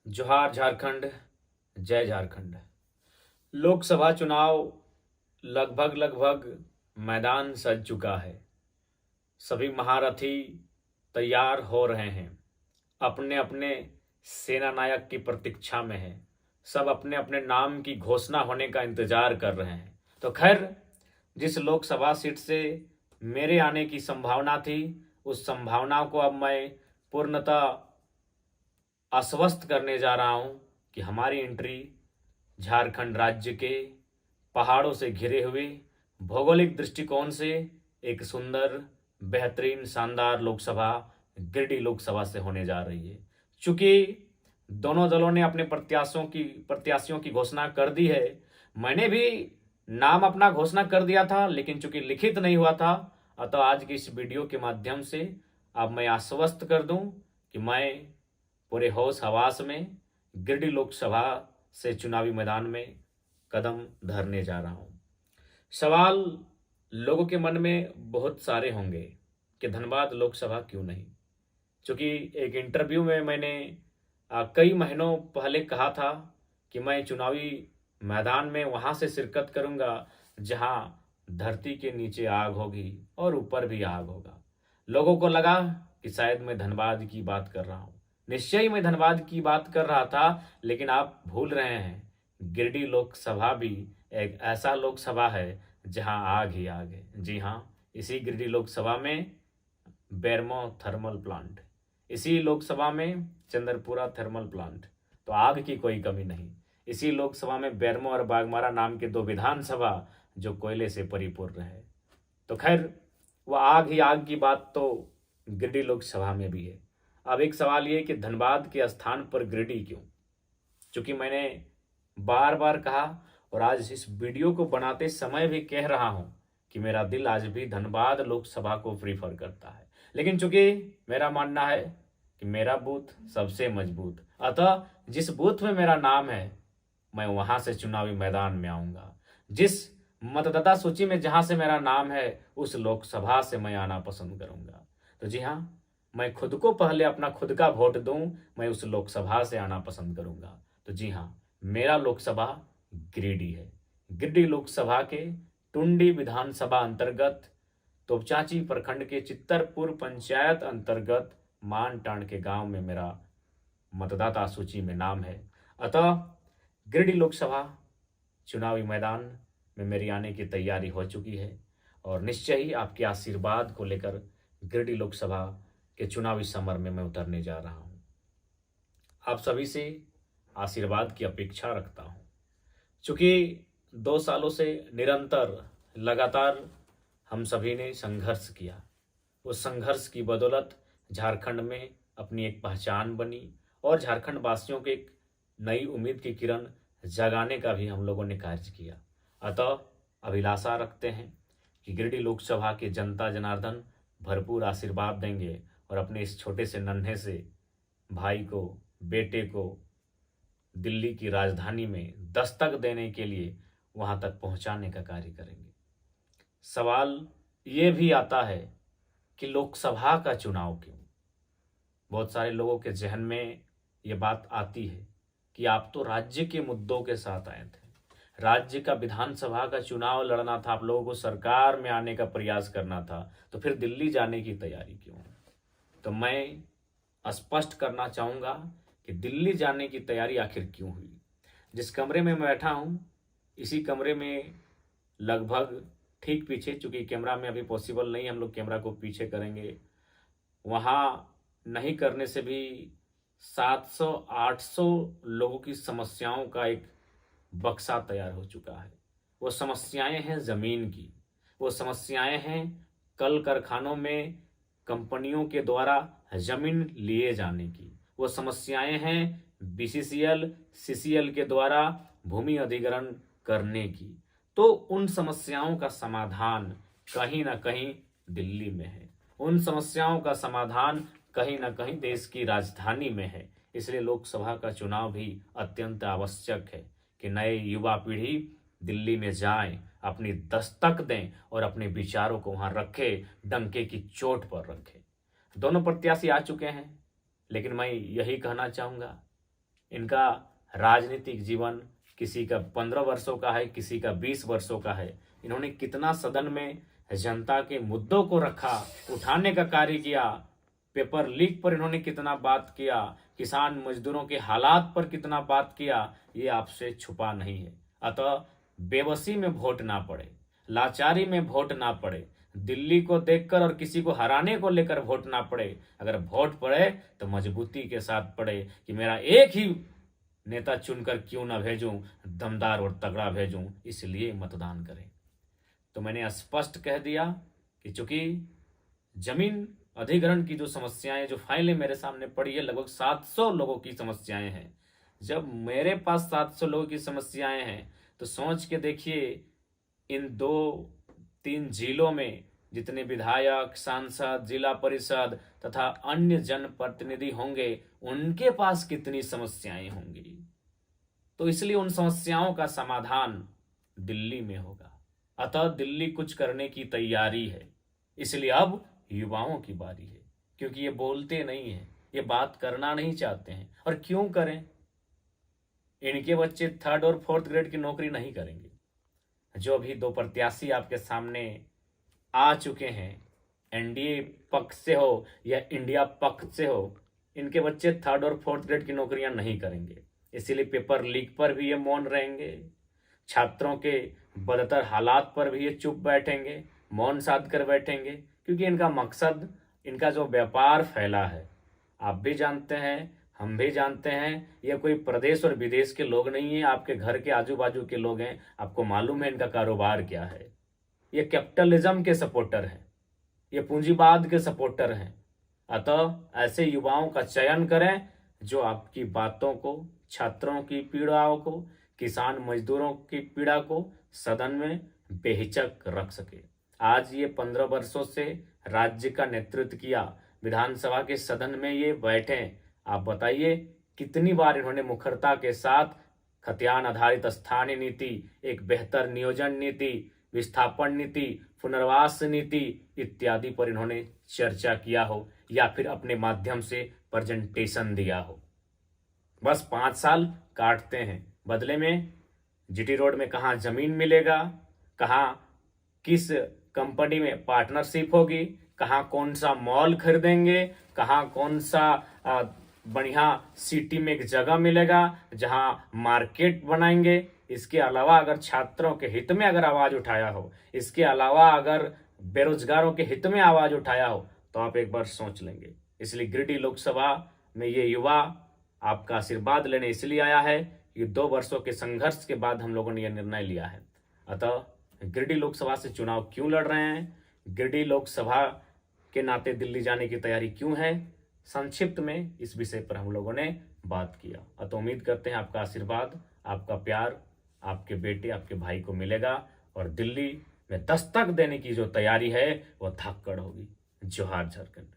जोहार झारखंड, जय झारखंड। लोकसभा चुनाव लगभग लगभग मैदान सज चुका है। सभी महारथी तैयार हो रहे हैं, अपने अपने सेना नायक की प्रतीक्षा में हैं। सब अपने अपने नाम की घोषणा होने का इंतजार कर रहे हैं। तो खैर, जिस लोकसभा सीट से मेरे आने की संभावना थी, उस संभावना को अब मैं पूर्णतः आश्वस्त करने जा रहा हूं कि हमारी एंट्री झारखंड राज्य के पहाड़ों से घिरे हुए भौगोलिक दृष्टिकोण से एक सुंदर, बेहतरीन, शानदार लोकसभा गिरिडीह लोकसभा से होने जा रही है। चूंकि दोनों दलों ने अपने प्रत्याशियों की घोषणा कर दी है। मैंने भी नाम अपना घोषणा कर दिया था, लेकिन चूंकि लिखित नहीं हुआ था, अतः आज की इस वीडियो के माध्यम से अब मैं आश्वस्त कर दूं कि मैं पूरे होश हवास में गिरिडीह लोकसभा से चुनावी मैदान में कदम धरने जा रहा हूं। सवाल लोगों के मन में बहुत सारे होंगे कि धनबाद लोकसभा क्यों नहीं। क्योंकि एक इंटरव्यू में मैंने कई महीनों पहले कहा था कि मैं चुनावी मैदान में वहां से शिरकत करूंगा जहां धरती के नीचे आग होगी और ऊपर भी आग होगा। लोगों को लगा कि शायद मैं धनबाद की बात कर रहा हूं। निश्चय ही मैं धनबाद की बात कर रहा था, लेकिन आप भूल रहे हैं, गिरिडीह लोकसभा भी एक ऐसा लोकसभा है जहां आग ही आग है। जी हाँ, इसी गिरिडीह लोकसभा में बेरमो थर्मल प्लांट, इसी लोकसभा में चंद्रपुरा थर्मल प्लांट। तो आग की कोई कमी नहीं। इसी लोकसभा में बेरमो और बागमारा नाम के दो विधानसभा जो कोयले से परिपूर्ण है। तो खैर, वह आग ही आग की बात तो गिरिडीह लोकसभा में भी है। अब एक सवाल ये कि धनबाद के स्थान पर गिरिडीह क्यों? चूंकि मैंने बार बार कहा और आज इस वीडियो को बनाते समय भी कह रहा हूं कि मेरा दिल आज भी धनबाद लोकसभा को प्रीफर करता है। लेकिन चूंकि मेरा मानना है कि मेरा बूथ सबसे मजबूत, अतः जिस बूथ में मेरा नाम है मैं वहां से चुनावी मैदान में आऊंगा। जिस मतदाता सूची में जहां से मेरा नाम है उस लोकसभा से मैं आना पसंद करूंगा। तो जी हाँ, मैं खुद को पहले अपना खुद का वोट दूं, मैं उस लोकसभा से आना पसंद करूंगा। तो जी हाँ, मेरा लोकसभा गिरिडीह है। गिरिडीह लोकसभा के टुंडी विधानसभा अंतर्गत तोपचांची प्रखंड के चित्तरपुर पंचायत अंतर्गत मानटांड के गांव में मेरा मतदाता सूची में नाम है। अतः गिरिडीह लोकसभा चुनावी मैदान में मेरी आने की तैयारी हो चुकी है और निश्चय ही आपके आशीर्वाद को लेकर गिरिडीह लोकसभा के चुनावी समर में मैं उतरने जा रहा हूं। आप सभी से आशीर्वाद की अपेक्षा रखता हूं। चूंकि 2 सालों से निरंतर लगातार हम सभी ने संघर्ष किया। उस संघर्ष की बदौलत झारखंड में अपनी एक पहचान बनी और झारखंड वासियों के एक नई उम्मीद की किरण जगाने का भी हम लोगों ने कार्य किया। अतः अभिलाषा रखते हैं कि गिरिडीह लोकसभा के जनता जनार्दन भरपूर आशीर्वाद देंगे और अपने इस छोटे से नन्हे से भाई को, बेटे को दिल्ली की राजधानी में दस्तक देने के लिए वहां तक पहुंचाने का कार्य करेंगे। सवाल ये भी आता है कि लोकसभा का चुनाव क्यों? बहुत सारे लोगों के जहन में ये बात आती है कि आप तो राज्य के मुद्दों के साथ आए थे, राज्य का विधानसभा का चुनाव लड़ना था, आप लोगों को सरकार में आने का प्रयास करना था, तो फिर दिल्ली जाने की तैयारी क्यों? तो मैं स्पष्ट करना चाहूंगा कि दिल्ली जाने की तैयारी आखिर क्यों हुई। जिस कमरे में मैं बैठा हूं, इसी कमरे में लगभग ठीक पीछे, चूंकि कैमरा में अभी पॉसिबल नहीं, हम लोग कैमरा को पीछे करेंगे, वहां नहीं करने से भी 700-800 लोगों की समस्याओं का एक बक्सा तैयार हो चुका है। वो समस्याएं हैं जमीन की, वो समस्याएं हैं कल कारखानों में कंपनियों के द्वारा जमीन लिए जाने की, वो समस्याएं हैं बीसीसीएल सीसीएल के द्वारा भूमि अधिग्रहण करने की। तो उन समस्याओं का समाधान कहीं ना कहीं दिल्ली में है, उन समस्याओं का समाधान कहीं ना कहीं देश की राजधानी में है। इसलिए लोकसभा का चुनाव भी अत्यंत आवश्यक है कि नए युवा पीढ़ी दिल्ली में जाएं, अपनी दस्तक दें और अपने विचारों को वहां रखें, डंके की चोट पर रखें। दोनों प्रत्याशी आ चुके हैं, लेकिन मैं यही कहना चाहूंगा इनका राजनीतिक जीवन किसी का 15 वर्षों का है, किसी का 20 वर्षों का है। इन्होंने कितना सदन में जनता के मुद्दों को रखा, उठाने का कार्य किया। पेपर लीक पर इन्होंने कितना बात किया, किसान मजदूरों के हालात पर कितना बात किया, ये आपसे छुपा नहीं है। अतः बेबसी में वोट ना पड़े, लाचारी में वोट ना पड़े, दिल्ली को देखकर और किसी को हराने को लेकर वोट ना पड़े। अगर वोट पड़े तो मजबूती के साथ पड़े कि मेरा एक ही नेता चुनकर क्यों ना भेजूं, दमदार और तगड़ा भेजूं, इसलिए मतदान करें। तो मैंने स्पष्ट कह दिया कि चूंकि जमीन अधिग्रहण की जो समस्याएं, जो फाइलें मेरे सामने पड़ी है, लगभग 700 लोगों की समस्याएं हैं। जब मेरे पास 700 लोगों की समस्याएं हैं तो सोच के देखिए, इन 2-3 जिलों में जितने विधायक, सांसद, जिला परिषद तथा अन्य जनप्रतिनिधि होंगे, उनके पास कितनी समस्याएं होंगी। तो इसलिए उन समस्याओं का समाधान दिल्ली में होगा। अतः दिल्ली कुछ करने की तैयारी है। इसलिए अब युवाओं की बारी है, क्योंकि ये बोलते नहीं हैं, ये बात करना नहीं चाहते हैं। और क्यों करें? इनके बच्चे 3rd और 4th ग्रेड की नौकरी नहीं करेंगे। जो अभी 2 प्रत्याशी आपके सामने आ चुके हैं, एनडीए पक्ष से हो या इंडिया पक्ष से हो, इनके बच्चे 3rd और 4th ग्रेड की नौकरियां नहीं करेंगे। इसीलिए पेपर लीक पर भी ये मौन रहेंगे, छात्रों के बदतर हालात पर भी ये चुप बैठेंगे, मौन साध कर बैठेंगे, क्योंकि इनका मकसद, इनका जो व्यापार फैला है, आप भी जानते हैं, हम भी जानते हैं, ये कोई प्रदेश और विदेश के लोग नहीं है, आपके घर के आजू बाजू के लोग हैं। आपको मालूम है इनका कारोबार क्या है। ये कैपिटलिज्म के सपोर्टर हैं, ये पूंजीवाद के सपोर्टर हैं। अतः ऐसे युवाओं का चयन करें जो आपकी बातों को, छात्रों की पीड़ाओं को, किसान मजदूरों की पीड़ा को सदन में बेहिचक रख सके। आज ये 15 वर्षों से राज्य का नेतृत्व किया, विधानसभा के सदन में ये बैठे। आप बताइए कितनी बार इन्होंने मुखरता के साथ खतियान आधारित स्थानीय नीति, एक बेहतर नियोजन नीति, विस्थापन नीति, पुनर्वास नीति इत्यादि पर इन्होंने चर्चा किया हो या फिर अपने माध्यम से प्रेजेंटेशन दिया हो। बस 5 साल काटते हैं, बदले में जीटी रोड में कहाँ जमीन मिलेगा, कहाँ किस कंपनी में पार्टनरशिप होगी, कहाँ कौन सा मॉल खरीदेंगे, कहाँ कौन सा बढ़िया सिटी में एक जगह मिलेगा जहाँ मार्केट बनाएंगे। इसके अलावा अगर छात्रों के हित में अगर आवाज उठाया हो, इसके अलावा अगर बेरोजगारों के हित में आवाज उठाया हो, तो आप एक बार सोच लेंगे। इसलिए गिरिडीह लोकसभा में ये युवा आपका आशीर्वाद लेने इसलिए आया है कि 2 वर्षों के संघर्ष के बाद हम लोगों ने यह निर्णय लिया है। अतः गिरिडीह लोकसभा से चुनाव क्यों लड़ रहे हैं, गिरिडीह लोकसभा के नाते दिल्ली जाने की तैयारी क्यों है, संक्षिप्त में इस विषय पर हम लोगों ने बात किया। अतः उम्मीद करते हैं आपका आशीर्वाद, आपका प्यार आपके बेटे, आपके भाई को मिलेगा और दिल्ली में दस्तक देने की जो तैयारी है वो धाकड़ होगी। जोहार झारखंड।